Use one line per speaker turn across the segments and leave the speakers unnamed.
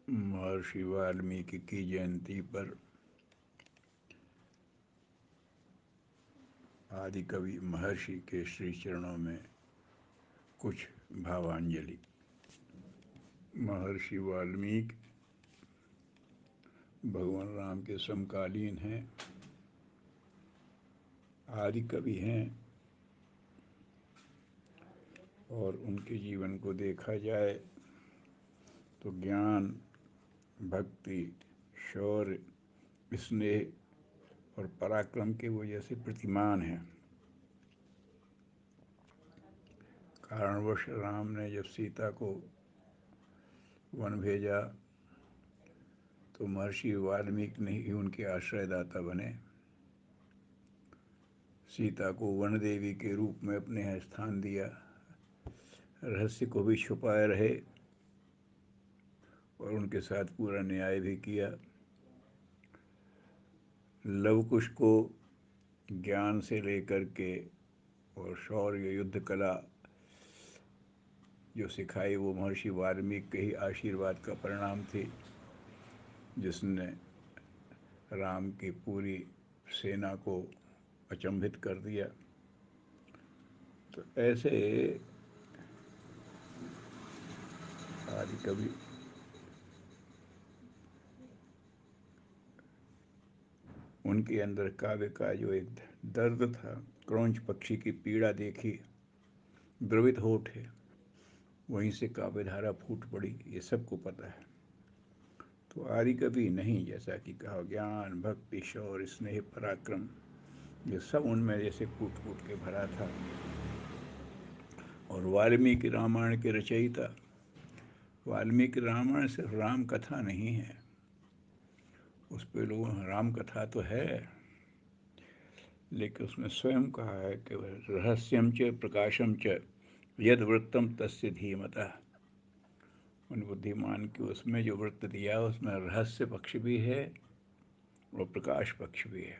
महर्षि वाल्मीकि की जयंती पर आदि कवि महर्षि के श्री चरणों में कुछ भावांजलि। महर्षि वाल्मीकि भगवान राम के समकालीन हैं, आदि कवि हैं और उनके जीवन को देखा जाए तो ज्ञान, भक्ति, शौर्य, स्नेह और पराक्रम के वो जैसे प्रतिमान हैं। कारणवश राम ने जब सीता को वन भेजा तो महर्षि वाल्मीकि ने ही उनके आश्रयदाता बने। सीता को वन देवी के रूप में अपने यहाँ स्थान दिया, रहस्य को भी छुपाए रहे और उनके साथ पूरा न्याय भी किया। लव कुश को ज्ञान से लेकर के और शौर्य, युद्ध कला जो सिखाई वो महर्षि वाल्मीकि के ही आशीर्वाद का परिणाम थी, जिसने राम की पूरी सेना को अचंभित कर दिया। तो ऐसे आदि कवि उनके अंदर काव्य का जो एक दर्द था, क्रौंच पक्षी की पीड़ा देखी, द्रवित हो उठे, वहीं से काव्य धारा फूट पड़ी, ये सबको पता है। तो आदि कवि नहीं, जैसा कि कहा, ज्ञान, भक्ति, शौर्य, स्नेह, पराक्रम, ये सब उनमें जैसे कूट कूट के भरा था। और वाल्मीकि रामायण के रचयिता, वाल्मीकि रामायण सिर्फ राम कथा नहीं है, उस पर लोगों राम कथा तो है, लेकिन उसमें स्वयं कहा है कि रहस्यम च प्रकाशम च यद वृत्तम तस्य धीमतः। उन बुद्धिमान की उसमें जो वृत्त दिया उसमें रहस्य पक्ष भी है और प्रकाश पक्ष भी है।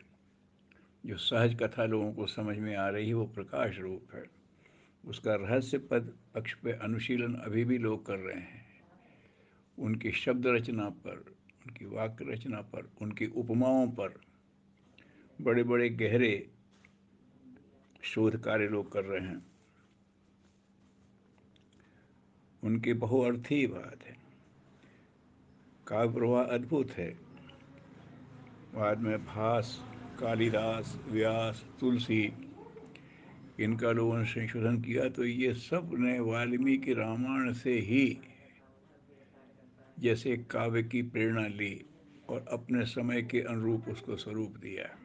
जो सहज कथा लोगों को समझ में आ रही है वो प्रकाश रूप है, उसका रहस्य पद पक्ष पे अनुशीलन अभी भी लोग कर रहे हैं। उनकी शब्द रचना पर, उनकी वाक्य रचना पर, उनकी उपमाओं पर बड़े बड़े गहरे शोध कार्य लोग कर रहे हैं। उनकी बहुअर्थी बात है, काव्य प्रवाह अद्भुत है। बाद में भास, कालिदास, व्यास, तुलसी, इनका लोगों ने संशोधन किया, तो ये सब ने वाल्मीकि रामायण से ही जैसे काव्य की प्रेरणा ली और अपने समय के अनुरूप उसको स्वरूप दिया।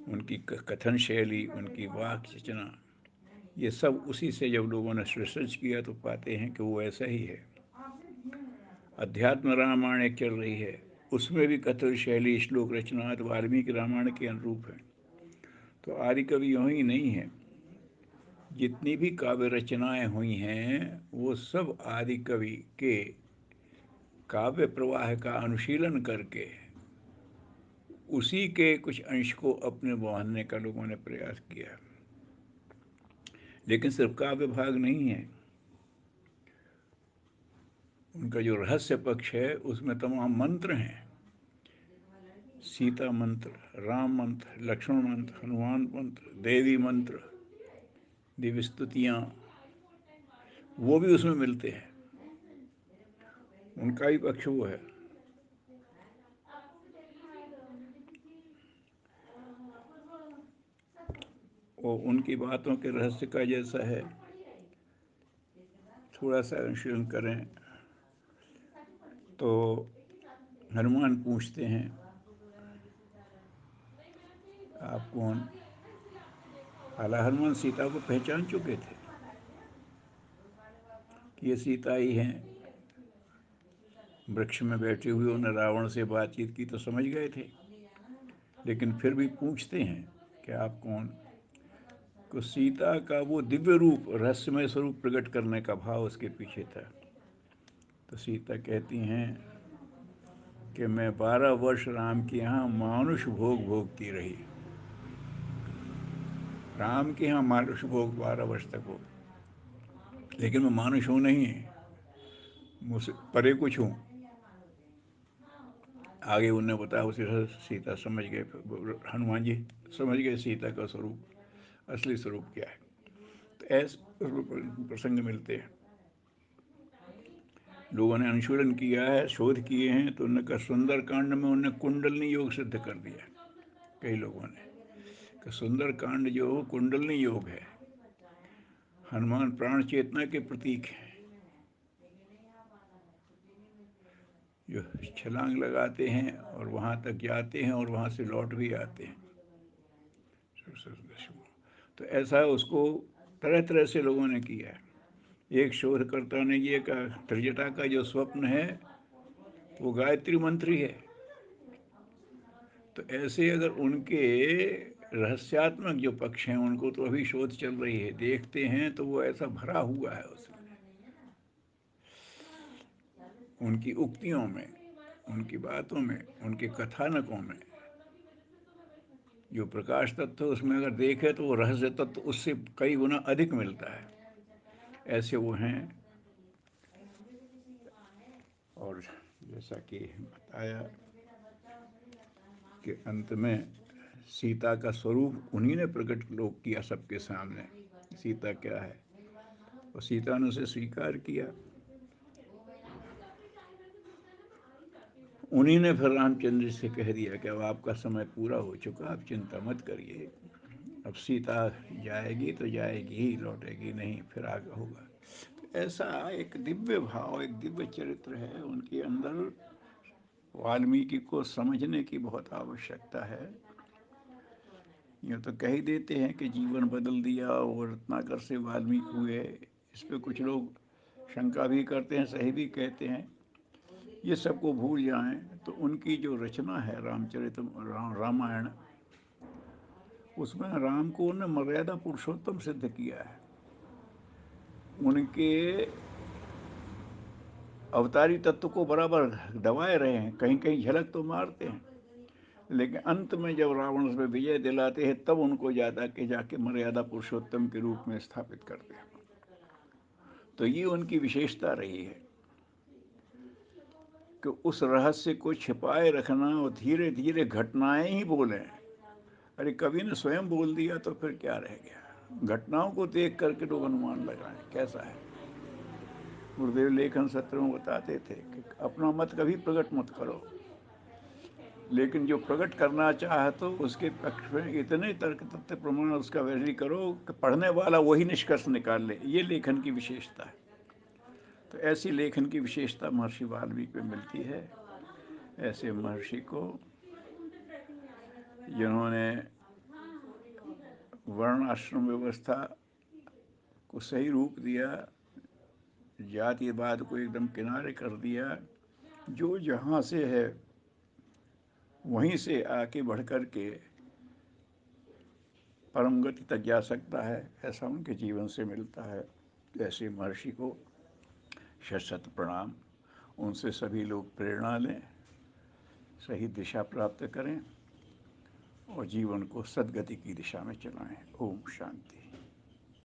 उनकी कथन शैली, उनकी वाक्य रचना, ये सब उसी से जब लोगों ने रिसर्च किया तो पाते हैं कि वो ऐसा ही है। अध्यात्म रामायण एक चल रही है, उसमें भी कथन शैली, श्लोक रचना तो वाल्मीकि रामायण के अनुरूप है। तो आदि कवि यूँ ही नहीं है, जितनी भी काव्य रचनाएं हुई हैं वो सब आदि कवि के काव्य प्रवाह का अनुशीलन करके उसी के कुछ अंश को अपने बांधने का लोगों ने प्रयास किया। लेकिन सिर्फ काव्य भाग नहीं है, उनका जो रहस्य पक्ष है उसमें तमाम मंत्र हैं। सीता मंत्र, राम मंत्र, लक्ष्मण मंत्र, हनुमान मंत्र, देवी मंत्र, दिव्य स्तुतियाँ, वो भी उसमें मिलते हैं। उनका ही पक्ष वो है। वो उनकी बातों के रहस्य का जैसा है, थोड़ा सा अनुशीलन करें तो हनुमान पूछते हैं, आप कौन? हालांकि हनुमान सीता को पहचान चुके थे कि ये सीता ही हैं। वृक्ष में बैठे हुए उन्होंने रावण से बातचीत की तो समझ गए थे, लेकिन फिर भी पूछते हैं कि आप कौन? तो सीता का वो दिव्य रूप, रहस्यमय स्वरूप प्रकट करने का भाव उसके पीछे था। तो सीता कहती हैं कि मैं 12 वर्ष राम के यहाँ मानुष भोग भोगती रही। राम के यहाँ मानुष भोग 12 वर्ष तक हो, लेकिन मैं मानुष हूँ नहीं। मुझसे परे कुछ हूँ। आगे उन्होंने बताया, उसी तरह सीता समझ गए, हनुमान जी समझ गए सीता का स्वरूप, असली स्वरूप क्या है। तो ऐसे प्रसंग मिलते हैं। लोगों ने अनुशीलन किया है, शोध किए हैं, तो उन्होंने कहा सुंदर कांड में उन्होंने कुंडलनी योग सिद्ध कर दिया। कई लोगों ने कि सुंदर कांड जो कुंडलनी योग है, हनुमान प्राण चेतना के प्रतीक है, जो छलांग लगाते हैं और वहाँ तक जाते हैं और वहाँ से लौट भी आते हैं। तो ऐसा उसको तरह तरह से लोगों ने किया है। एक शोधकर्ता ने ये कहा, त्रिजटा का जो स्वप्न है वो गायत्री मंत्र ही है। तो ऐसे अगर उनके रहस्यात्मक जो पक्ष हैं उनको तो अभी शोध चल रही है, देखते हैं तो वो ऐसा भरा हुआ है उसमें, उनकी उक्तियों में, उनकी बातों में, उनके कथानकों में जो प्रकाश तत्व उसमें अगर देखे तो वो रहस्य तत्व उससे कई गुना अधिक मिलता है। ऐसे वो हैं। और जैसा कि बताया कि अंत में सीता का स्वरूप उन्हीं ने प्रकट लोग किया सबके सामने, सीता क्या है, और सीता ने उसे स्वीकार किया। उन्हीं ने फिर रामचंद्र से कह दिया कि अब आपका समय पूरा हो चुका, आप चिंता मत करिए, अब सीता जाएगी तो जाएगी ही, लौटेगी नहीं, फिर आगे होगा। तो ऐसा एक दिव्य भाव, एक दिव्य चरित्र है उनके अंदर। वाल्मीकि को समझने की बहुत आवश्यकता है। यूँ तो कह ही देते हैं कि जीवन बदल दिया और रत्नाकर से वाल्मीकि हुए, इस पर कुछ लोग शंका भी करते हैं, सही भी कहते हैं। ये सबको भूल जाएं तो उनकी जो रचना है रामायण, उसमें राम को उन्होंने मर्यादा पुरुषोत्तम सिद्ध किया है। उनके अवतारी तत्व को बराबर दबाए रहे हैं, कहीं कहीं झलक तो मारते हैं, लेकिन अंत में जब रावण से विजय दिलाते हैं तब उनको ज़्यादा के जाके मर्यादा पुरुषोत्तम के रूप में स्थापित करते हैं। तो ये उनकी विशेषता रही है कि उस रहस्य को छिपाए रखना और धीरे धीरे घटनाएं ही बोलें। अरे कवि ने स्वयं बोल दिया तो फिर क्या रह गया, घटनाओं को देख करके लोग अनुमान लगाएं कैसा है। गुरुदेव लेखन सत्र में बताते थे कि अपना मत कभी प्रकट मत करो, लेकिन जो प्रकट करना चाहे तो उसके पक्ष में इतने तर्क तथ्य प्रमाण उसका वैरी करो कि पढ़ने वाला वही निष्कर्ष निकाल ले। ये लेखन की विशेषता है। तो ऐसी लेखन की विशेषता महर्षि वाल्मीकि में मिलती है। ऐसे महर्षि को जिन्होंने वर्ण आश्रम व्यवस्था को सही रूप दिया, जातिवाद को एकदम किनारे कर दिया, जो जहाँ से है वहीं से आके बढ़ कर के परम गति तक जा सकता है, ऐसा उनके जीवन से मिलता है। ऐसे महर्षि को शत शत प्रणाम। उनसे सभी लोग प्रेरणा लें, सही दिशा प्राप्त करें और जीवन को सद्गति की दिशा में चलाएं। ओम शांति।